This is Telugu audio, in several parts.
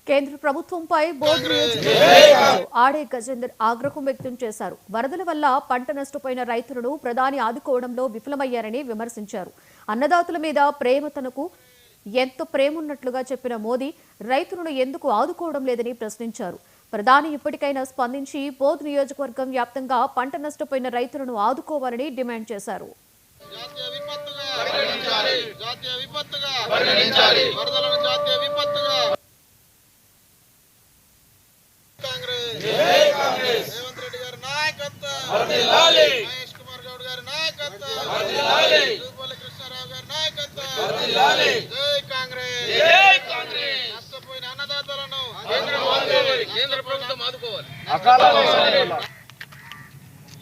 కేంద్ర ప్రభుత్వంపై బోర్డు ఆడే గజేందర్ ఆగ్రహం వ్యక్తం చేశారు. వరదల వల్ల పంట నష్టపోయిన రైతులను ప్రధాని ఆదుకోవడంలో విఫలమయ్యారని విమర్శించారు. అన్నదాతల మీద తనకు ఎంతో ప్రేమున్నట్లుగా చెప్పిన మోదీ రైతులను ఎందుకు ఆదుకోవడం లేదని ప్రశ్నించారు. ప్రధాని ఇప్పటికైనా స్పందించి బోధ్ నియోజకవర్గం వ్యాప్తంగా పంట నష్టపోయిన రైతులను ఆదుకోవాలని డిమాండ్ చేశారు.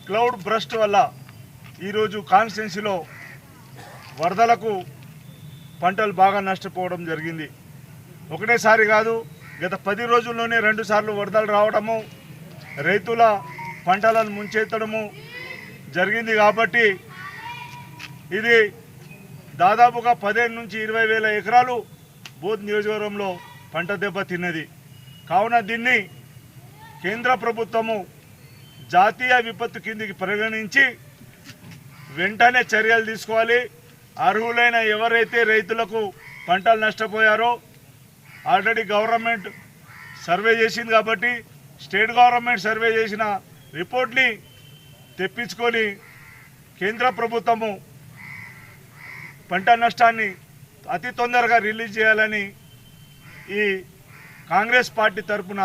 క్లౌడ్ బ్రస్ట్ వల్ల ఈరోజు కాన్స్టిట్యున్సీలో వరదలకు పంటలు బాగా నష్టపోవడం జరిగింది. ఒకటేసారి కాదు, గత 10 రోజుల్లోనే 2 సార్లు వరదలు రావడము, రైతుల పంటలను ముంచెత్తడము జరిగింది. కాబట్టి ఇది దాదాపుగా 15 నుంచి 20 వేల ఎకరాలు బోధ్ నియోజకవర్గంలో పంట దెబ్బ తిన్నది. కావున దీన్ని కేంద్ర ప్రభుత్వము జాతీయ విపత్తు కిందికి పరిగణించి వెంటనే చర్యలు తీసుకోవాలి. అర్హులైన ఎవరైతే రైతులకు పంటలు నష్టపోయారో ఆల్రెడీ గవర్నమెంట్ సర్వే చేసింది కాబట్టి స్టేట్ గవర్నమెంట్ సర్వే చేసిన రిపోర్ట్ని తెప్పించుకొని కేంద్ర ప్రభుత్వము పంట నష్టాన్ని అతి తొందరగా రిలీజ్ చేయాలని ఈ కాంగ్రెస్ పార్టీ తరఫున